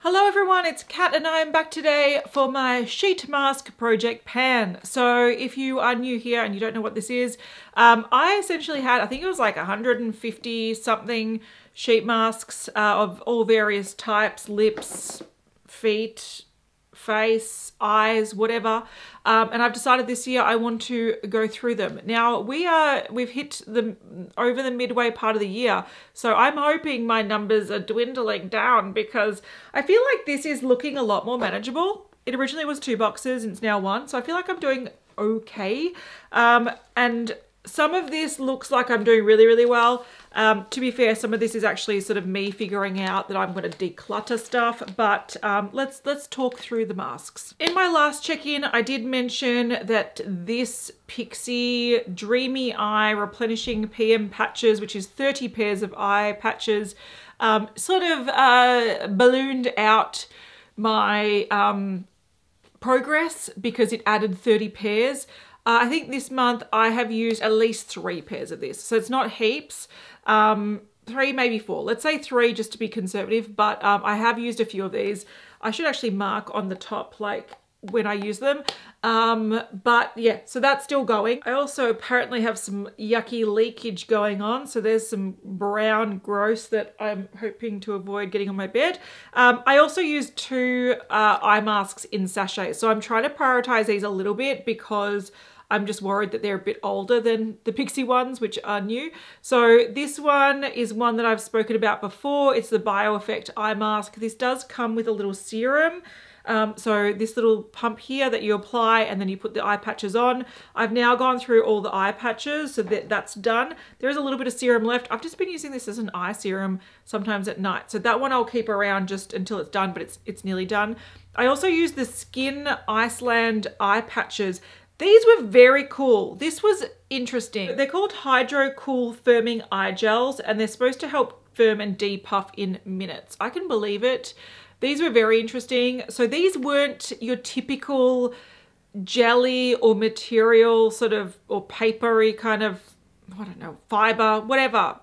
Hello everyone, it's Kat and I am back today for my sheet mask project pan. So if you are new here and you don't know what this is, I essentially had, I think it was like 150 something sheet masks of all various types, lips, feet, face, eyes, whatever. And I've decided this year I want to go through them. Now we've hit over the midway part of the year, so I'm hoping my numbers are dwindling down because I feel like this is looking a lot more manageable. It originally was 2 boxes and it's now 1, so I feel like I'm doing okay. And some of this looks like I'm doing really, really well. To be fair, some of this is actually sort of me figuring out that I'm going to declutter stuff, but let's talk through the masks. In my last check-in, I did mention that this Pixie Dreamy Eye Replenishing PM Patches, which is 30 pairs of eye patches, sort of ballooned out my progress because it added 30 pairs. I think this month I have used at least 3 pairs of this. So it's not heaps, 3, maybe 4. Let's say 3 just to be conservative, but I have used a few of these. I should actually mark on the top like when I use them. But yeah, so that's still going. I also apparently have some yucky leakage going on. So there's some brown gross that I'm hoping to avoid getting on my bed. I also used 2 eye masks in sachets. So I'm trying to prioritize these a little bit because I'm just worried that they're a bit older than the Pixie ones, which are new. So this one is one that I've spoken about before. It's the Bio Effect eye mask. This does come with a little serum. So this little pump here that you apply and then you put the eye patches on. I've now gone through all the eye patches, so that's done. There is a little bit of serum left. I've just been using this as an eye serum sometimes at night. So that one I'll keep around just until it's done, but it's nearly done. I also use the Skin Iceland eye patches. These were very cool. This was interesting. They're called Hydro Cool Firming Eye Gels, and they're supposed to help firm and depuff in minutes. I can believe it. These were very interesting. So these weren't your typical jelly or material sort of, or papery kind of, I don't know, fiber, whatever,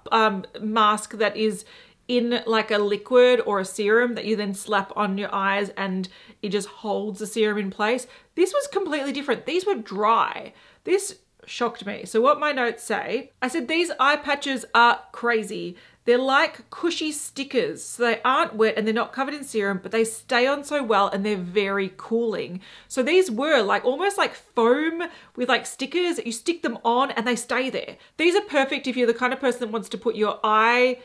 mask that is in like a liquid or a serum that you then slap on your eyes and it just holds the serum in place. This was completely different. These were dry. This shocked me. So what my notes say, I said these eye patches are crazy. They're like cushy stickers. So they aren't wet and they're not covered in serum, but they stay on so well and they're very cooling. So these were like almost like foam with like stickers. You stick them on and they stay there. These are perfect if you're the kind of person that wants to put your eye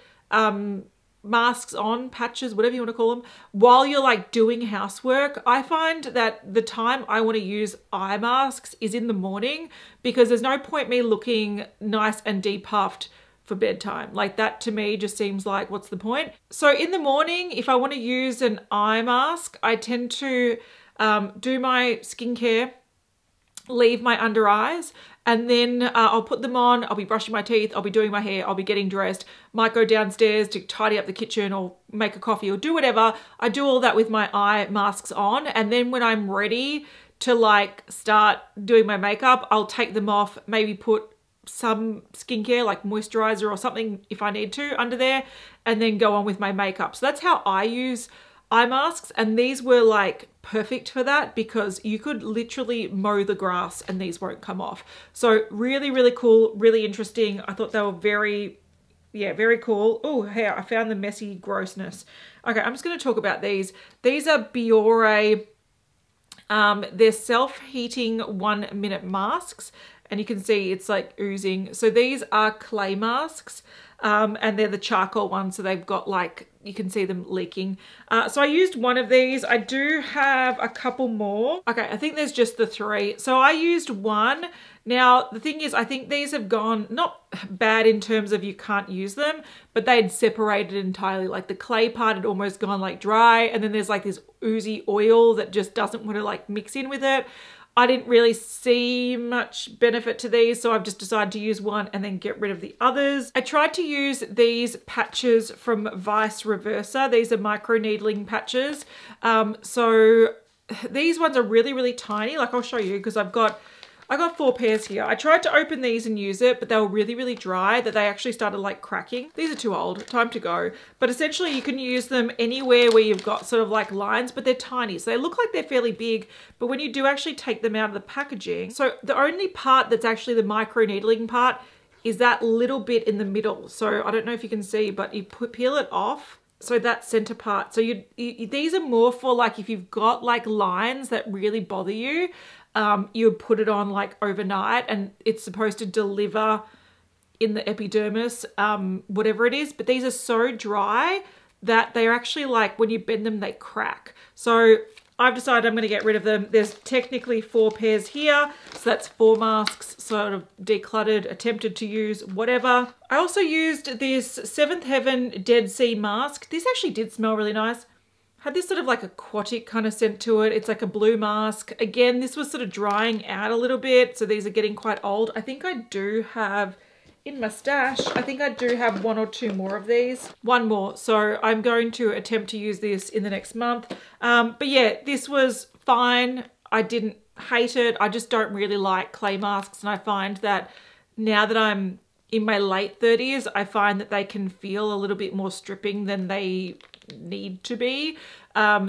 masks on, patches, whatever you want to call them, while you're like doing housework. I find that the time I want to use eye masks is in the morning because there's no point me looking nice and depuffed for bedtime. Like that to me just seems like, what's the point? So in the morning, if I want to use an eye mask, I tend to do my skincare, leave my under eyes, and then I'll put them on, I'll be brushing my teeth, I'll be doing my hair, I'll be getting dressed, might go downstairs to tidy up the kitchen or make a coffee or do whatever. I do all that with my eye masks on, and then when I'm ready to like start doing my makeup, I'll take them off, maybe put some skincare like moisturizer or something if I need to under there, and then go on with my makeup. So that's how I use eye masks, and these were like perfect for that because you could literally mow the grass and these won't come off. So really, really cool, really interesting. I thought they were very, yeah, very cool. Oh, here, I found the messy grossness. Okay, I'm just going to talk about these. These are Biore, they're self-heating 1-minute masks, and you can see it's like oozing. So these are clay masks, and they're the charcoal ones, so they've got like, you can see them leaking. So I used one of these. I do have a couple more. Okay, I think there's just the 3. So I used one. Now, the thing is, I think these have gone, not bad in terms of you can't use them, but they'd separated entirely. Like the clay part had almost gone like dry, and then there's like this oozy oil that just doesn't want to like mix in with it. I didn't really see much benefit to these, so I've just decided to use one and then get rid of the others. I tried to use these patches from Vice Reversa. These are micro needling patches. So these ones are really, really tiny. Like I'll show you because I've got I got 4 pairs here. I tried to open these and use it, but they were really, really dry that they actually started like cracking. These are too old, time to go. But essentially you can use them anywhere where you've got sort of like lines, but they're tiny. So they look like they're fairly big, but when you do actually take them out of the packaging, so the only part that's actually the micro needling part is that little bit in the middle. So I don't know if you can see, but you peel it off. So that center part. So these are more for like if you've got like lines that really bother you, you would put it on like overnight and it's supposed to deliver in the epidermis, whatever it is. But these are so dry that they're actually like when you bend them, they crack. So I've decided I'm going to get rid of them. There's technically 4 pairs here. So that's 4 masks, sort of decluttered, attempted to use, whatever. I also used this Seventh Heaven Dead Sea mask. This actually did smell really nice. Had this sort of like aquatic kind of scent to it. It's like a blue mask. Again, this was sort of drying out a little bit. So these are getting quite old. I think I do have in my stash, I think I do have 1 or 2 more of these. 1 more. So I'm going to attempt to use this in the next month. But yeah, this was fine. I didn't hate it. I just don't really like clay masks. And I find that now that I'm in my late 30s, I find that they can feel a little bit more stripping than they need to be.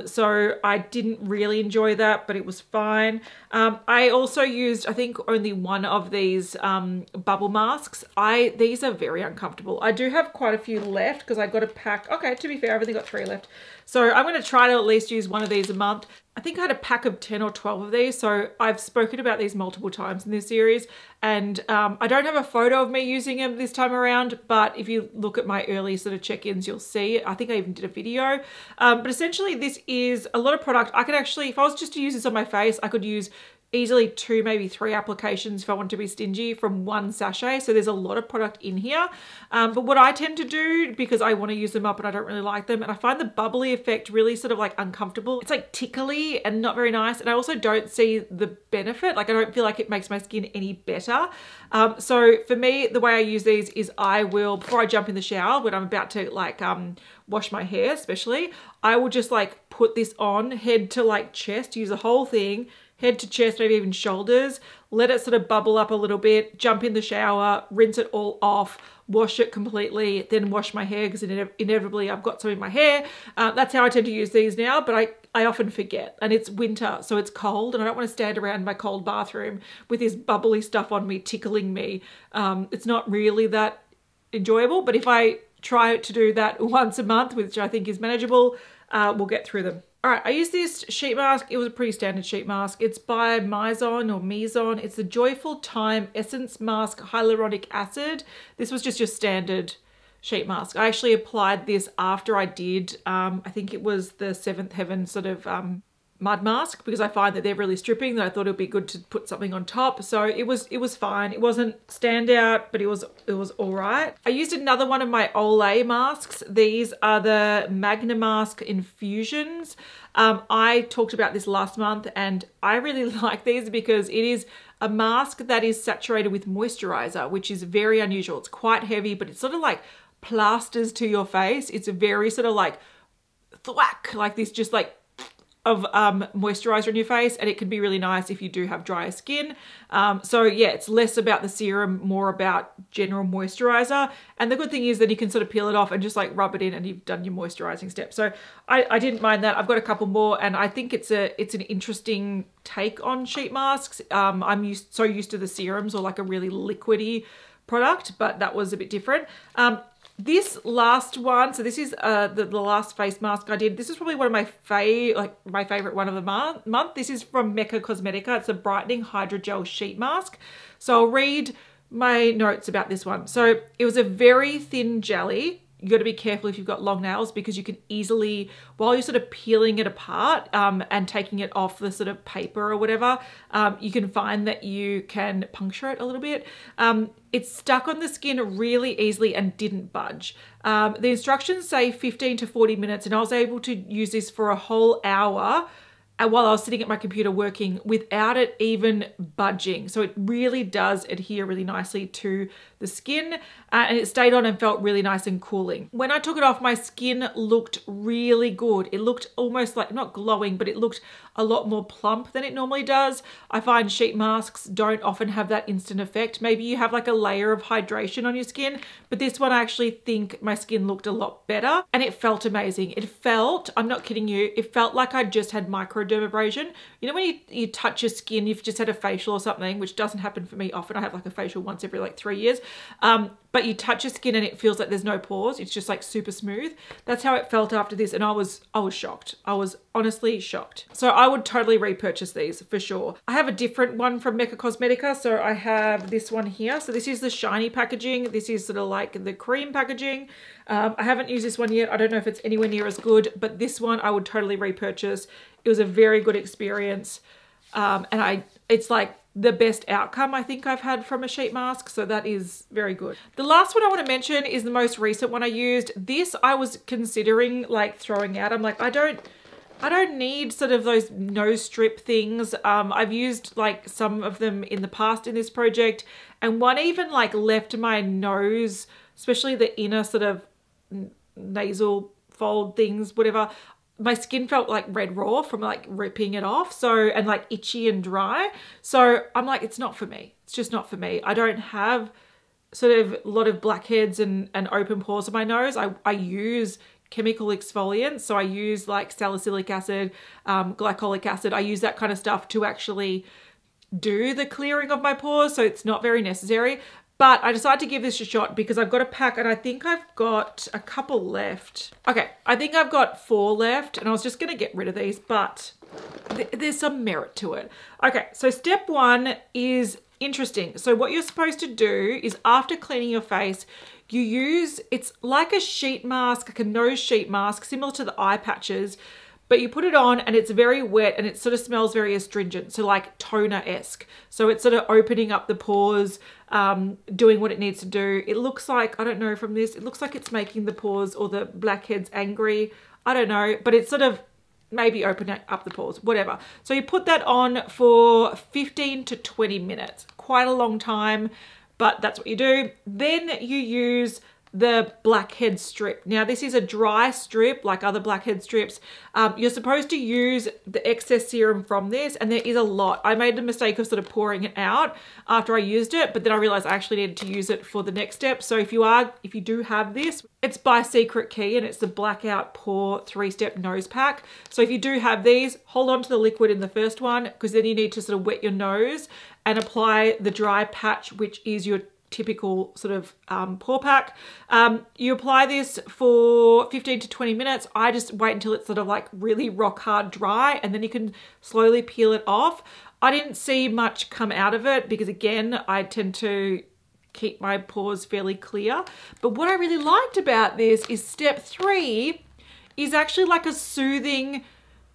So I didn't really enjoy that, but it was fine. I also used, I think, only 1 of these bubble masks. These are very uncomfortable. I do have quite a few left because I got a pack. Okay, to be fair, I've only got 3 left. So I'm going to try to at least use 1 of these a month. I think I had a pack of 10 or 12 of these. So I've spoken about these multiple times in this series. And I don't have a photo of me using them this time around, but if you look at my early sort of check-ins, you'll see. I think I even did a video. But essentially this is a lot of product. I could actually, if I was just to use this on my face, I could use easily 2, maybe 3 applications if I want to be stingy from 1 sachet. So there's a lot of product in here. But what I tend to do, because I want to use them up and I don't really like them, and I find the bubbly effect really sort of like uncomfortable. It's like tickly and not very nice. And I also don't see the benefit. Like I don't feel like it makes my skin any better. So for me, the way I use these is I will, before I jump in the shower, when I'm about to like wash my hair especially, I will just like put this on head to like chest, use the whole thing, head to chest, maybe even shoulders, let it sort of bubble up a little bit, jump in the shower, rinse it all off, wash it completely, then wash my hair because inevitably I've got some in my hair. That's how I tend to use these now, but I often forget, and it's winter, so it's cold and I don't want to stand around my cold bathroom with this bubbly stuff on me, tickling me. It's not really that enjoyable, but if I try to do that once a month, which I think is manageable, we'll get through them. All right, I used this sheet mask. It was a pretty standard sheet mask. It's by Mizon. It's the Joyful Time Essence Mask Hyaluronic Acid. This was just your standard sheet mask. I actually applied this after I did, I think it was the Seventh Heaven sort of mud mask, because I find that they're really stripping, that I thought it would be good to put something on top. So it was fine. It wasn't standout, but it was all right. I used another one of my Olay masks. These are the Magna Mask Infusions. I talked about this last month and I really like these because it is a mask that is saturated with moisturizer, which is very unusual. It's quite heavy, but it's sort of like plasters to your face. It's a very sort of like thwack, like this, just like of moisturizer on your face, and it can be really nice if you do have drier skin. So yeah, it's less about the serum, more about general moisturizer. And the good thing is that you can sort of peel it off and just like rub it in and you've done your moisturizing step. So I didn't mind that. I've got a couple more and I think it's an interesting take on sheet masks. I'm so used to the serums or like a really liquidy product, but that was a bit different. This last one, so this is the last face mask I did. This is probably one of my favorite one of the month. This is from Mecca Cosmetica. It's a brightening hydrogel sheet mask. So I'll read my notes about this one. So it was a very thin jelly. You got to be careful if you've got long nails because you can easily, while you're sort of peeling it apart and taking it off the sort of paper or whatever, you can find that you can puncture it a little bit. It stuck on the skin really easily and didn't budge. The instructions say 15 to 40 minutes and I was able to use this for a whole hour while I was sitting at my computer working without it even budging. So it really does adhere really nicely to the skin. and it stayed on and felt really nice and cooling. When I took it off, my skin looked really good. It looked almost like, not glowing, but it looked a lot more plump than it normally does. I find sheet masks don't often have that instant effect. Maybe you have like a layer of hydration on your skin, but this one I actually think my skin looked a lot better and it felt amazing. It felt, I'm not kidding you, it felt like I just had microdermabrasion. You know when you touch your skin, you've just had a facial or something, which doesn't happen for me often. I have like a facial once every like 3 years. But you touch your skin and it feels like there's no pores. It's just like super smooth. That's how it felt after this. And I was shocked. I was honestly shocked. So I would totally repurchase these for sure. I have a different one from Mecca Cosmetica. So I have this one here. So this is the shiny packaging. This is sort of like the cream packaging. I haven't used this one yet. I don't know if it's anywhere near as good, but this one I would totally repurchase. It was a very good experience. It's like the best outcome I think I've had from a sheet mask. So that is very good. The last one I want to mention is the most recent one I used. This I was considering like throwing out. I'm like, I don't need sort of those nose strip things. I've used like some of them in the past in this project, and one even like left my nose, especially the inner sort of nasal fold things, whatever. My skin felt like red raw from like ripping it off. So, and like itchy and dry. So I'm like, it's not for me. It's just not for me. I don't have sort of a lot of blackheads and open pores on my nose. I use chemical exfoliants. So I use like salicylic acid, glycolic acid. I use that kind of stuff to actually do the clearing of my pores. So it's not very necessary. But I decided to give this a shot because I've got a pack and I think I've got a couple left. Okay, I think I've got 4 left and I was just going to get rid of these, but there's some merit to it. Okay, so step 1 is interesting. So what you're supposed to do is after cleaning your face, you use, it's like a sheet mask, like a nose sheet mask, similar to the eye patches, but you put it on and it's very wet and it sort of smells very astringent. So like toner-esque. So it's sort of opening up the pores, doing what it needs to do. It looks like, I don't know from this, it looks like it's making the pores or the blackheads angry. I don't know, but it's sort of maybe opening up the pores, whatever. So you put that on for 15 to 20 minutes. Quite a long time, but that's what you do. Then you use the blackhead strip. Now this is a dry strip like other blackhead strips. You're supposed to use the excess serum from this, and there is a lot. I made the mistake of sort of pouring it out after I used it, but then I realized I actually needed to use it for the next step. So if you do have this, it's by Secret Key and it's the Blackout Pore 3-step nose pack. So if you do have these, hold on to the liquid in the first one, because then you need to sort of wet your nose and apply the dry patch, which is your typical sort of pore pack. You apply this for 15 to 20 minutes. I just wait until it's sort of like really rock hard dry, and then you can slowly peel it off. I didn't see much come out of it because again, I tend to keep my pores fairly clear. But what I really liked about this is step 3 is actually like a soothing,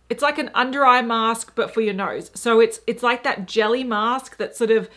it's like an under eye mask, but for your nose. So it's like that jelly mask that sort of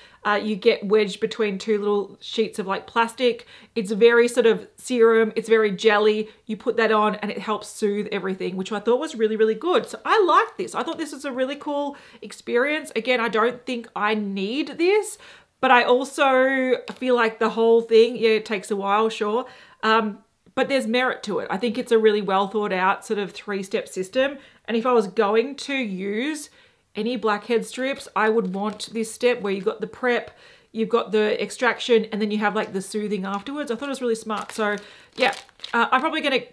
you get wedged between 2 little sheets of like plastic. It's very sort of serum. It's very jelly. You put that on and it helps soothe everything, which I thought was really, really good. So I liked this. I thought this was a really cool experience. Again, I don't think I need this, but I also feel like the whole thing, yeah, it takes a while, sure. But there's merit to it. I think it's a really well thought out sort of 3-step system. And if I was going to use any blackhead strips, I would want this step where you've got the prep, you've got the extraction, and then you have like the soothing afterwards. I thought it was really smart. So yeah, I'm probably gonna,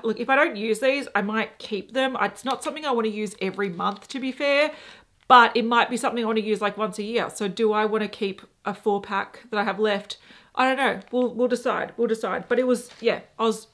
look, if I don't use these, I might keep them. It's not something I want to use every month, to be fair, but it might be something I want to use like once a year. So do I want to keep a 4-pack that I have left? I don't know. We'll decide. We'll decide. But it was, yeah, I was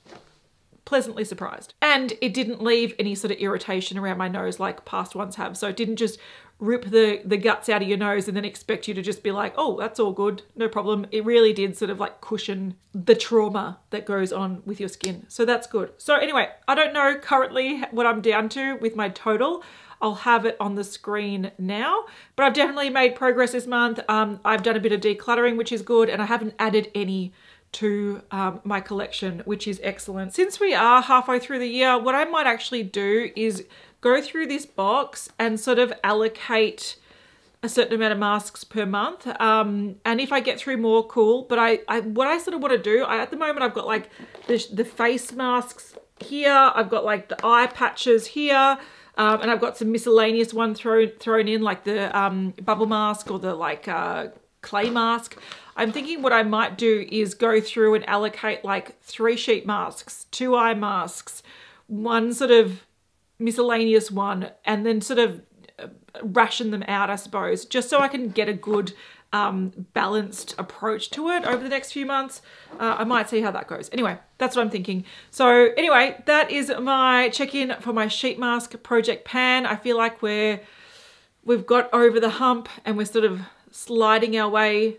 pleasantly surprised. And it didn't leave any sort of irritation around my nose like past ones have. So it didn't just rip the guts out of your nose and then expect you to just be like, oh, that's all good, no problem. It really did sort of like cushion the trauma that goes on with your skin. So that's good. So anyway, I don't know currently what I'm down to with my total. I'll have it on the screen now, but I've definitely made progress this month. I've done a bit of decluttering, which is good, and I haven't added any to my collection, which is excellent. Since we are halfway through the year, what I might actually do is go through this box and sort of allocate a certain amount of masks per month. And if I get through more, cool. But what I sort of want to do, at the moment I've got like the face masks here. I've got like the eye patches here. And I've got some miscellaneous one thrown in, like the bubble mask or the like clay mask. I'm thinking what I might do is go through and allocate like 3 sheet masks, 2 eye masks, 1 sort of miscellaneous one, and then sort of ration them out, I suppose, just so I can get a good balanced approach to it over the next few months. I might see how that goes. Anyway, that's what I'm thinking. So anyway, that is my check-in for my sheet mask project pan. I feel like we've got over the hump and we're sort of sliding our way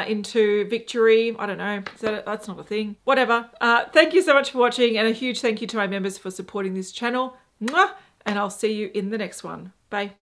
into victory. I don't know. That's not a thing. Whatever. Thank you so much for watching, and a huge thank you to my members for supporting this channel. Mwah! And I'll see you in the next one. Bye.